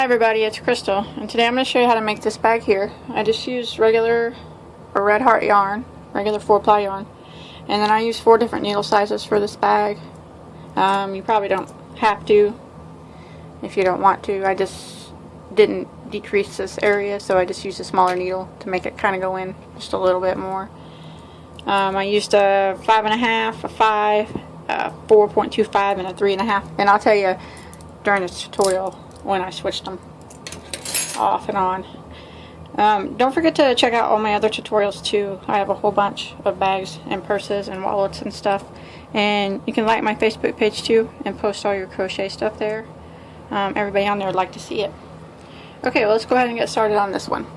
Hi everybody, it's Crystal, and today I'm going to show you how to make this bag here. I just used regular or red heart yarn, regular 4-ply yarn, and then I used 4 different needle sizes for this bag. You probably don't have to if you don't want to. I just didn't decrease this area, so I just used a smaller needle to make it kind of go in just a little bit more. I used a 5.5, a 5, a 4.25, and a 3.5, and I'll tell you during this tutorial when I switched them off and on. Don't forget to check out all my other tutorials too. I have a whole bunch of bags and purses and wallets and stuff, and you can like my Facebook page too and post all your crochet stuff there. Everybody on there would like to see it. Okay, well, let's go ahead and get started on this one.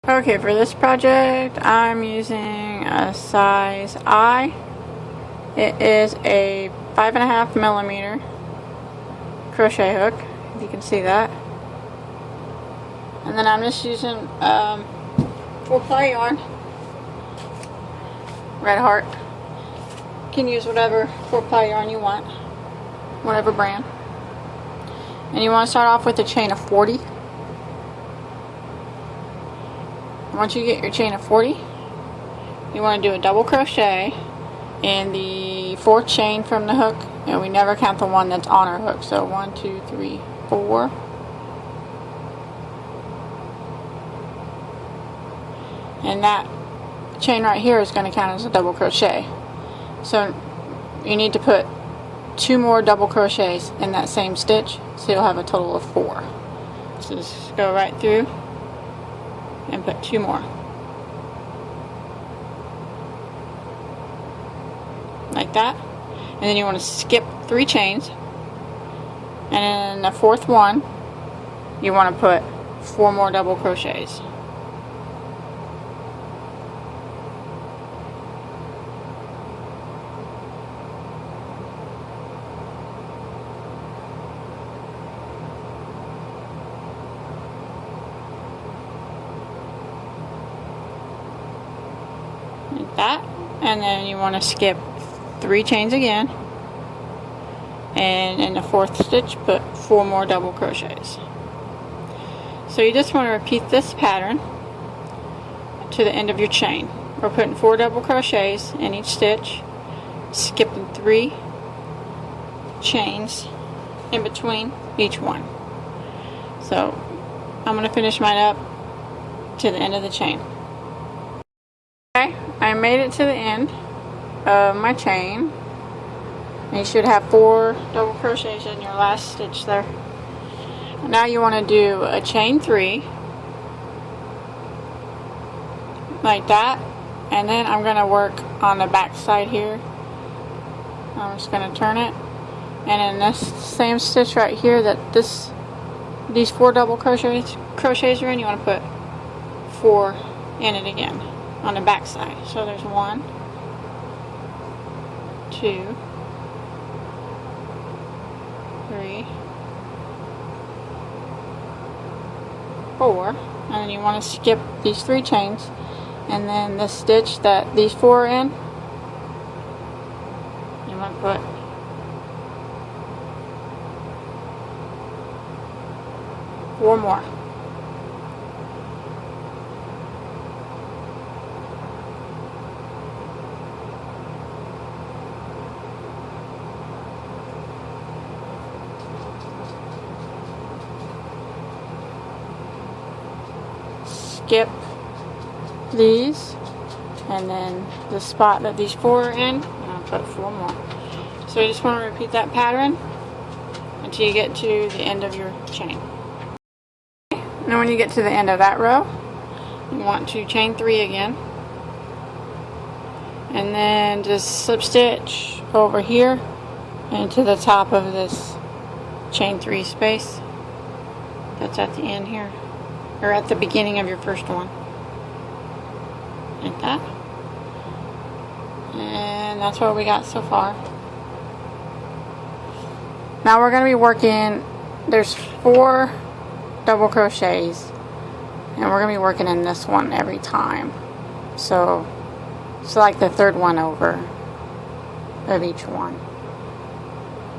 Okay, for this project I'm using a size I. It is a 5.5 millimeter crochet hook, if you can see that, and then I'm just using 4-ply yarn, red heart. You can use whatever 4-ply yarn you want, whatever brand, and you want to start off with a chain of 40. Once you get your chain of 40, you want to do a double crochet in the 4th chain from the hook, and we never count the one that's on our hook. So 1, 2, 3, 4. And that chain right here is going to count as a double crochet. So you need to put 2 more double crochets in that same stitch, so you'll have a total of 4. So just go right through and put 2 more. Like that. And then you want to skip 3 chains, and in the 4th one you want to put 4 more double crochets. Like that. And then you want to skip 3 chains again, and in the 4th stitch put 4 more double crochets. So you just want to repeat this pattern to the end of your chain. We're putting 4 double crochets in each stitch, skipping 3 chains in between each one. So I'm going to finish mine up to the end of the chain. Okay, I made it to the end of my chain, and you should have 4 double crochets in your last stitch there. Now you want to do a chain 3 like that, and then I'm going to work on the back side here. I'm just going to turn it, and in this same stitch right here that these 4 double crochets are in, you want to put 4 in it again on the back side. So there's 1, 2, 3, 4, and then you want to skip these 3 chains, and then the stitch that these 4 are in, you want to put 4 more. Skip these, and then the spot that these 4 are in, I'll put 4 more. So you just want to repeat that pattern until you get to the end of your chain. Now when you get to the end of that row, you want to chain 3 again, and then just slip stitch over here into the top of this chain 3 space that's at the end here, or at the beginning of your first one, like that. And that's what we got so far. Now we're going to be working, there's 4 double crochets, and we're going to be working in this one every time. So it's like the 3rd one over of each one.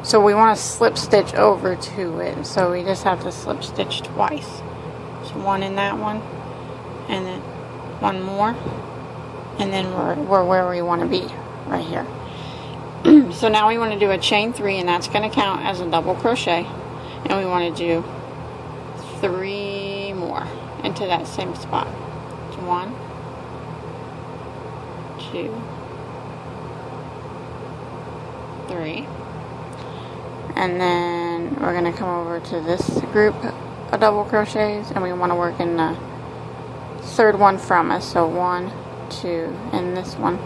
So we want to slip stitch over to it, so we just have to slip stitch twice. So one in that one, and then one more, and then we're where we want to be, right here. So now we want to do a chain 3, and that's going to count as a double crochet, and we want to do 3 more into that same spot. So 1, 2, 3, and then we're going to come over to this group of double crochets, and we want to work in the third one from us. So 1, 2, and this one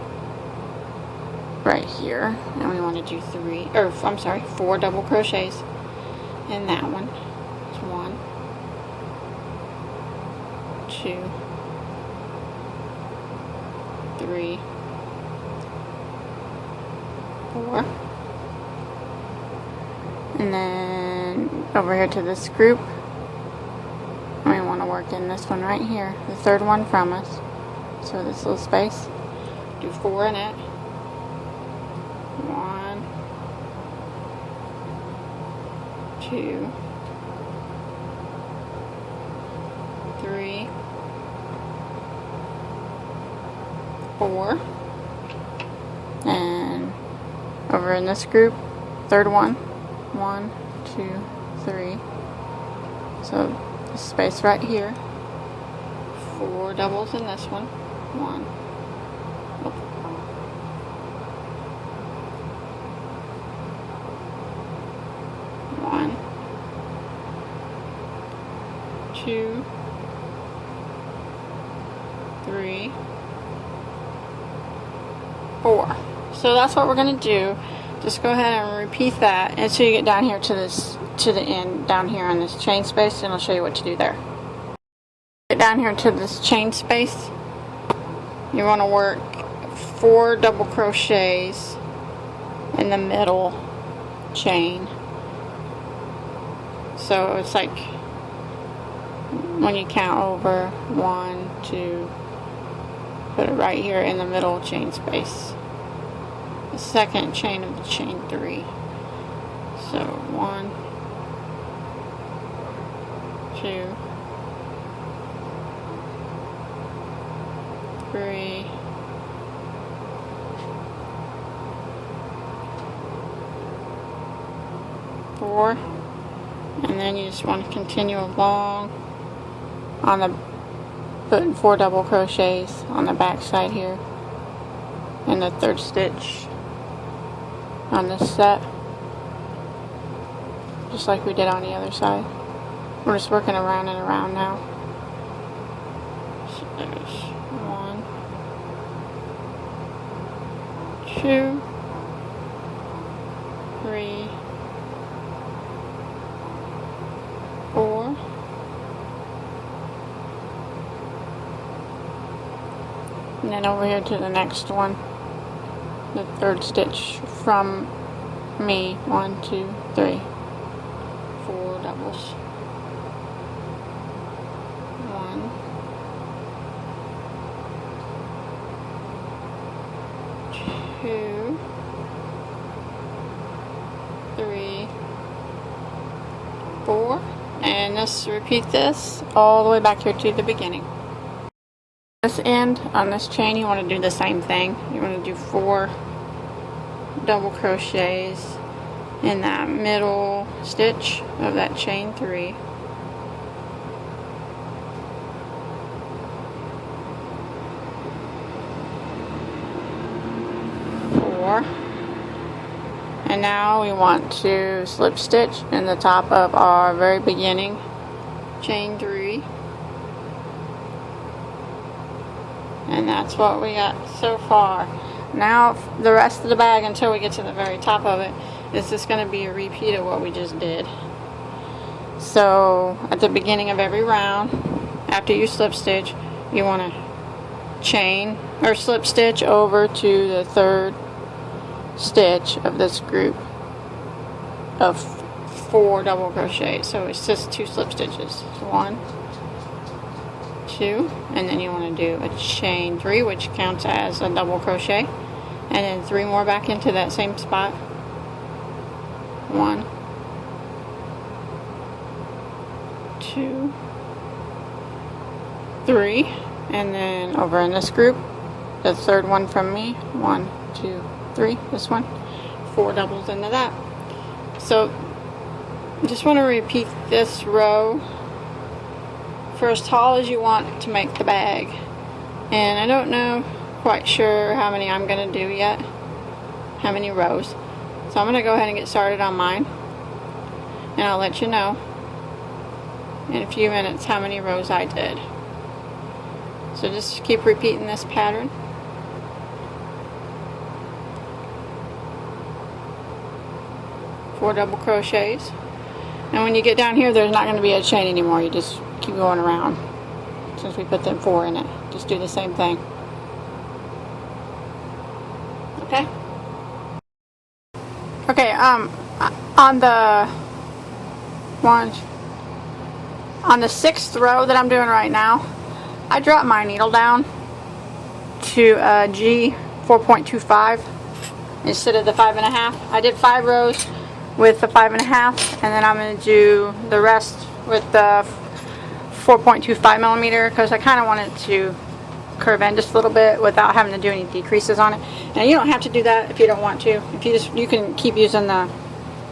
right here, and we want to do 4 double crochets in that one. So 1, 2, 3, 4, and then over here to this group, and we want to work in this one right here, the third one from us. So this little space, do 4 in it. 1, 2, 3, 4, and over in this group, third one, 1, 2, 3. So this space right here, 4 doubles in this one. 1, 2, 3, 4. So that's what we're going to do. Just go ahead and repeat that until you get down here to the end down here on this chain space, and I'll show you what to do there. Get down here to this chain space. You want to work 4 double crochets in the middle chain. So it's like when you count over 1, 2, put it right here in the middle chain space. The second chain of the chain 3. So 1, 2, 3, 4, and then you just want to continue along on the putting 4 double crochets on the back side here in the third stitch on this set, just like we did on the other side. We're just working around and around now. So there's 1, 2, 3, 4, and then over here to the next one, the third stitch from me. 1, 2, 3, 4 doubles. 1, 2, 3, 4, and let's repeat this all the way back here to the beginning. This end on this chain, you want to do the same thing. You want to do 4 double crochets in that middle stitch of that chain 3. And now we want to slip stitch in the top of our very beginning chain 3. And that's what we got so far. Now the rest of the bag until we get to the very top of it is just going to be a repeat of what we just did. So at the beginning of every round, after you slip stitch, you want to chain or slip stitch over to the third stitch of this group of 4 double crochets. So it's just 2 slip stitches. So 1, 2, and then you want to do a chain 3, which counts as a double crochet, and then 3 more back into that same spot, 1, 2, 3, and then over in this group, the third one from me, 1, 2, 3, this one, 4 doubles into that. So just want to repeat this row for as tall as you want to make the bag. And I don't know quite sure how many I'm going to do yet, how many rows. So I'm going to go ahead and get started on mine, and I'll let you know in a few minutes how many rows I did. So just keep repeating this pattern. Four double crochets, and when you get down here there's not going to be a chain anymore. You just keep going around. Since we put them 4 in it, just do the same thing. Okay. Okay. On the 6th row that I'm doing right now, I dropped my needle down to G 4.25 instead of the 5.5. I did 5 rows with the 5.5, and then I'm going to do the rest with the 4.25 millimeter because I kind of wanted to curve in just a little bit without having to do any decreases on it. And you don't have to do that if you don't want to. If you can keep using the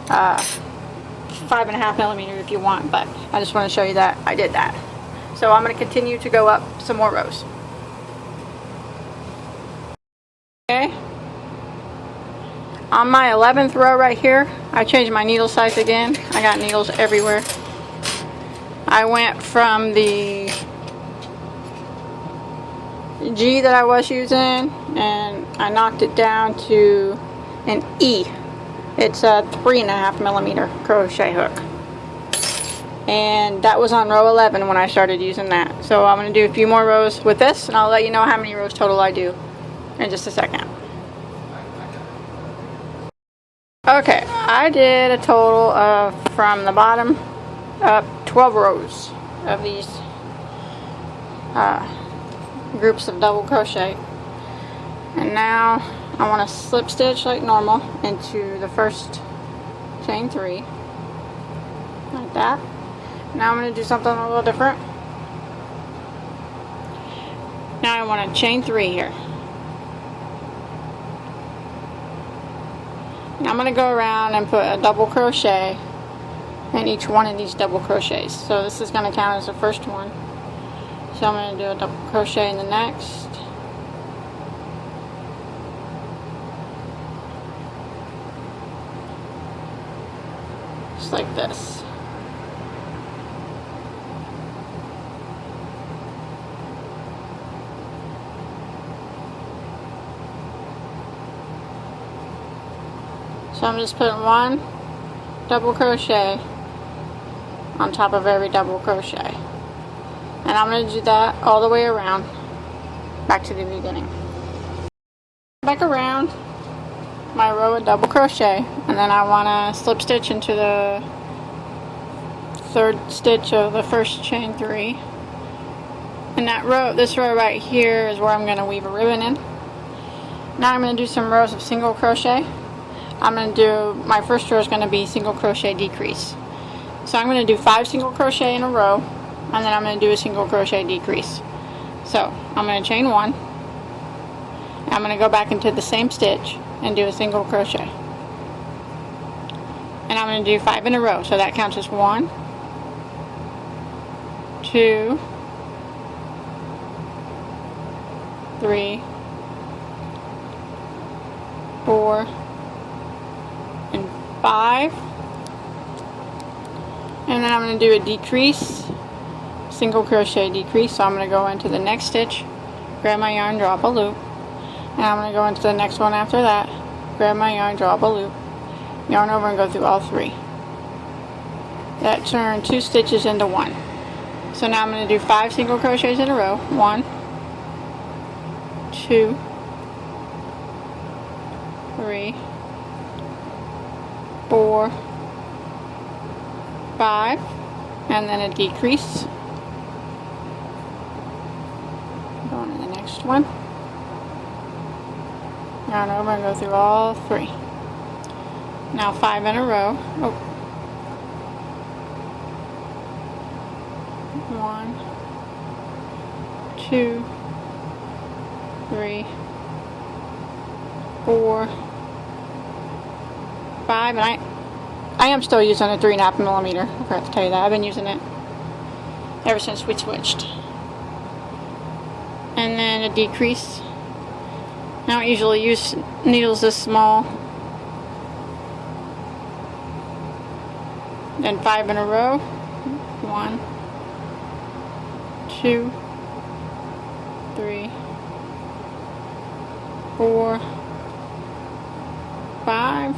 5.5 millimeter if you want, but I just want to show you that I did that. So I'm going to continue to go up some more rows. Okay. On my 11th row right here, I changed my needle size again. I got needles everywhere. I went from the G that I was using, and I knocked it down to an E. It's a 3.5 millimeter crochet hook. And that was on row 11 when I started using that. So I'm going to do a few more rows with this, and I'll let you know how many rows total I do in just a second. Okay, I did a total of, from the bottom up, 12 rows of these groups of double crochet. And now I want to slip stitch like normal into the first chain 3, like that. Now I'm going to do something a little different. Now I want to chain 3 here. And I'm going to go around and put a double crochet in each one of these double crochets. So this is going to count as the first one. So I'm going to do a double crochet in the next. Just like this. So I'm just putting 1 double crochet on top of every double crochet. And I'm going to do that all the way around, back to the beginning. Back around my row of double crochet, and then I want to slip stitch into the third stitch of the first chain 3. And that row, this row right here, is where I'm going to weave a ribbon in. Now I'm going to do some rows of single crochet. I'm going to do, my first row is going to be single crochet decrease. So I'm going to do 5 single crochet in a row, and then I'm going to do a single crochet decrease. So I'm going to chain 1, and I'm going to go back into the same stitch and do a single crochet. And I'm going to do 5 in a row, so that counts as 1, 2, 3, 4, and 5. And then I'm going to do a decrease, single crochet decrease. So I'm going to go into the next stitch, grab my yarn, drop a loop, and I'm going to go into the next one after that, grab my yarn, drop a loop, yarn over and go through all 3. That turned 2 stitches into 1. So now I'm going to do 5 single crochets in a row. 1, 2, 3, 4, 5, and then a decrease. Going to the next one. Yarn over and go through all 3. Now 5 in a row. Oh. 1, 2, 3, 4, 5, and I am still using a 3.5 millimeter. I forgot to tell you that. I've been using it ever since we switched. And then a decrease. I don't usually use needles this small. Then 5 in a row. 1, 2, 3, 4, 5,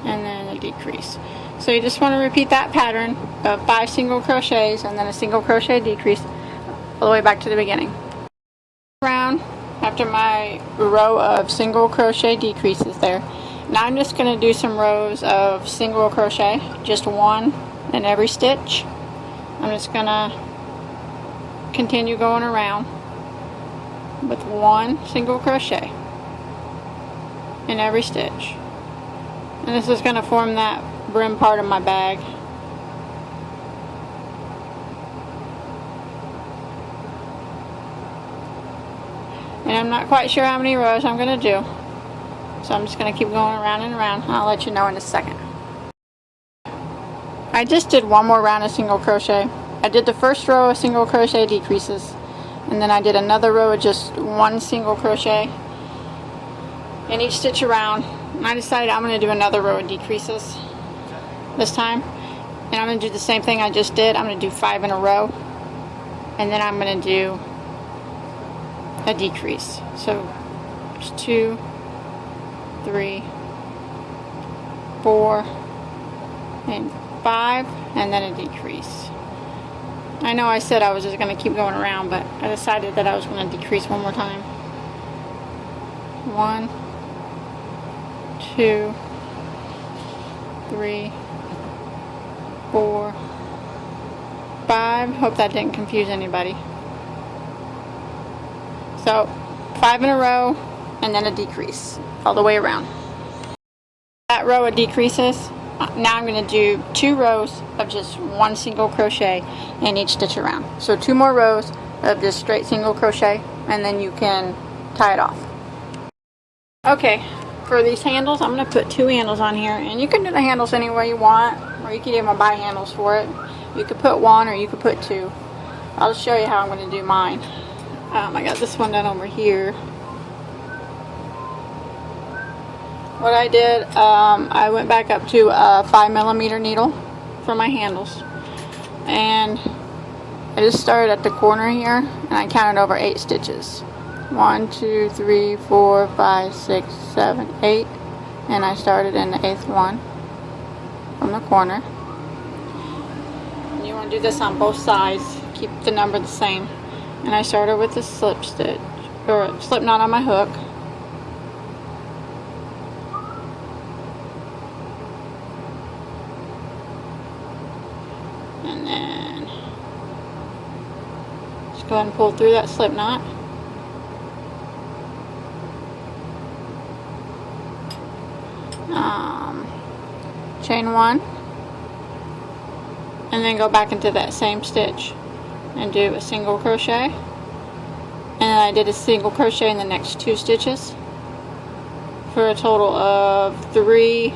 and then a decrease. So you just want to repeat that pattern of 5 single crochets and then a single crochet decrease all the way back to the beginning. Around after my row of single crochet decreases there. Now I'm just going to do some rows of single crochet, just one in every stitch. I'm just going to continue going around with one single crochet in every stitch. And this is going to form that brim part of my bag. And I'm not quite sure how many rows I'm going to do. So I'm just going to keep going around and around. I'll let you know in a second. I just did one more round of single crochet. I did the first row of single crochet decreases. And then I did another row of just one single crochet in each stitch around. And I decided I'm going to do another row of decreases this time. And I'm going to do the same thing I just did. I'm going to do 5 in a row. And then I'm going to do a decrease. So there's 2, 3, 4, and 5, and then a decrease. I know I said I was just going to keep going around, but I decided that I was going to decrease one more time. 1, 2, 3, 4, 5. Hope that didn't confuse anybody. So 5 in a row and then a decrease all the way around. That row of decreases, now I'm going to do 2 rows of just one single crochet in each stitch around. So 2 more rows of just straight single crochet, and then you can tie it off. Okay, for these handles, I'm going to put 2 handles on here, and you can do the handles any way you want, or you can even buy handles for it. You could put 1 or you could put 2. I'll just show you how I'm going to do mine. I got this one done over here. What I did, I went back up to a 5mm needle for my handles, and I just started at the corner here, and I counted over 8 stitches. 1, 2, 3, 4, 5, 6, 7, 8, and I started in the 8th one from the corner. And you want to do this on both sides, keep the number the same. And I started with a slip stitch, or a slip knot on my hook. And then just go ahead and pull through that slip knot. Chain 1, and then go back into that same stitch and do a single crochet, and I did a single crochet in the next 2 stitches for a total of 3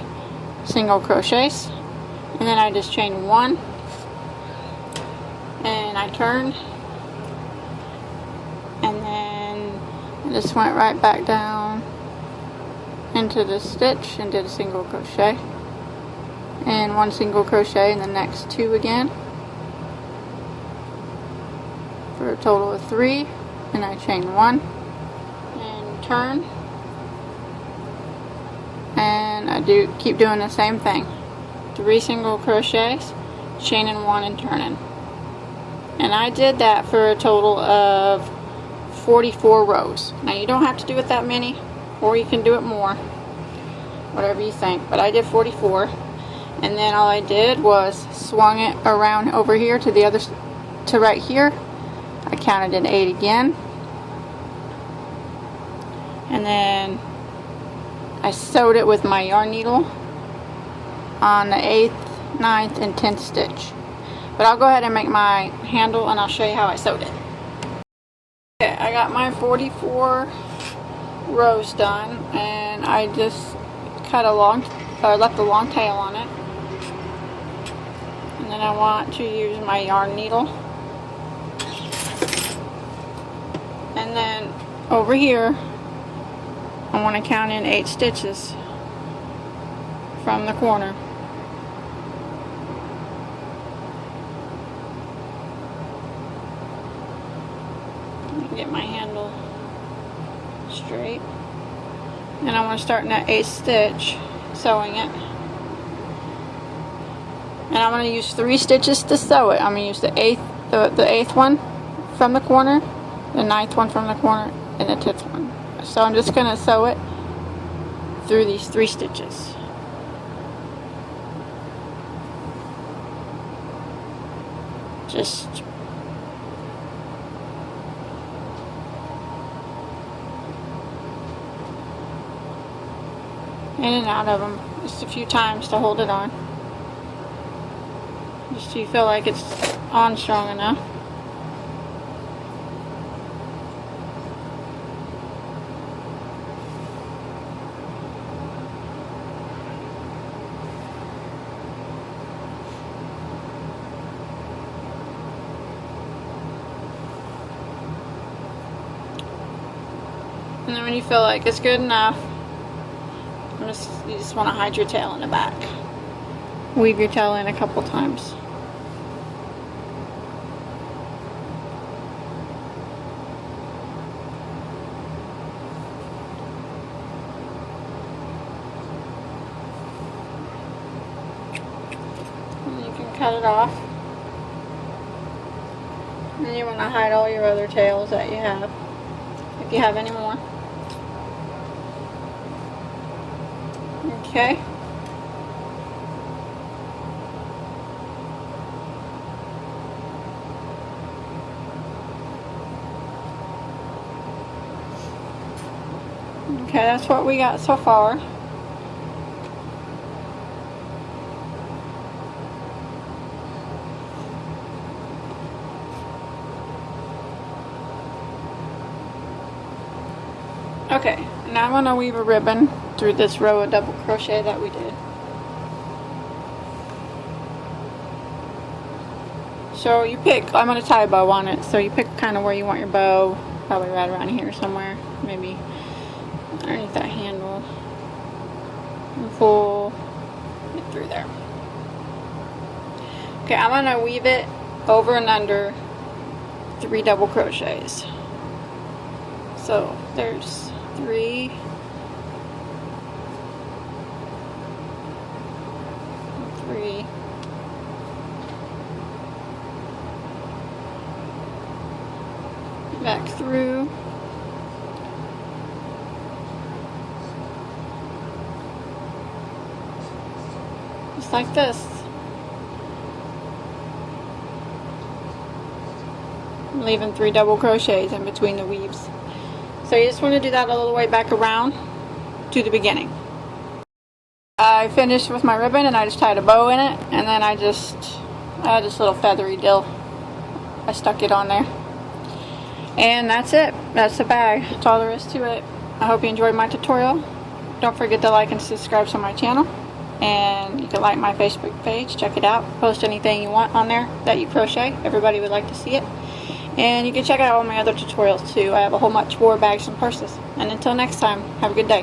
single crochets, and then I just chained 1, and I turned, and then I just went right back down into the stitch and did a single crochet, and 1 single crochet in the next 2 again for a total of 3, and I chain 1 and turn, and I keep doing the same thing, 3 single crochets, chaining 1 and turning, and I did that for a total of 44 rows. Now you don't have to do it that many, or you can do it more, whatever you think, but I did 44. And then all I did was swung it around over here to the other, to right here. I counted in 8 again, and then I sewed it with my yarn needle on the 8th, 9th, and 10th stitch. But I'll go ahead and make my handle and I'll show you how I sewed it. Okay, I got my 44 rows done, and I just cut left a long tail on it. And then I want to use my yarn needle. And then over here, I want to count in 8 stitches from the corner. Get my handle straight. And I want to start in that 8th stitch, sewing it. And I'm going to use 3 stitches to sew it. I'm going to use the 8th one from the corner, the 9th one from the corner, and the 10th one. So I'm just going to sew it through these 3 stitches. Just in and out of them just a few times to hold it on. Just so you feel like it's on strong enough. And then when you feel like it's good enough, you just want to hide your tail in the back. Weave your tail in a couple times. And you can cut it off. And you want to hide all your other tails that you have, if you have any more. Okay. Okay, that's what we got so far. Okay, now I'm going to weave a ribbon through this row of double crochet that we did. So you pick, I'm going to tie a bow on it, so you pick kind of where you want your bow, probably right around here somewhere, maybe underneath that handle, and pull it through there. Okay, I'm going to weave it over and under 3 double crochets. So there's 3, 3, back through, just like this. I'm leaving 3 double crochets in between the weaves. So you just want to do that all the way back around to the beginning. I finished with my ribbon and I just tied a bow in it, and then I had this little feathery dill. I stuck it on there. And that's it. That's the bag. That's all there is to it. I hope you enjoyed my tutorial. Don't forget to like and subscribe to my channel. And you can like my Facebook page. Check it out. Post anything you want on there that you crochet. Everybody would like to see it. And you can check out all my other tutorials too. I have a whole bunch more bags and purses. And until next time, have a good day.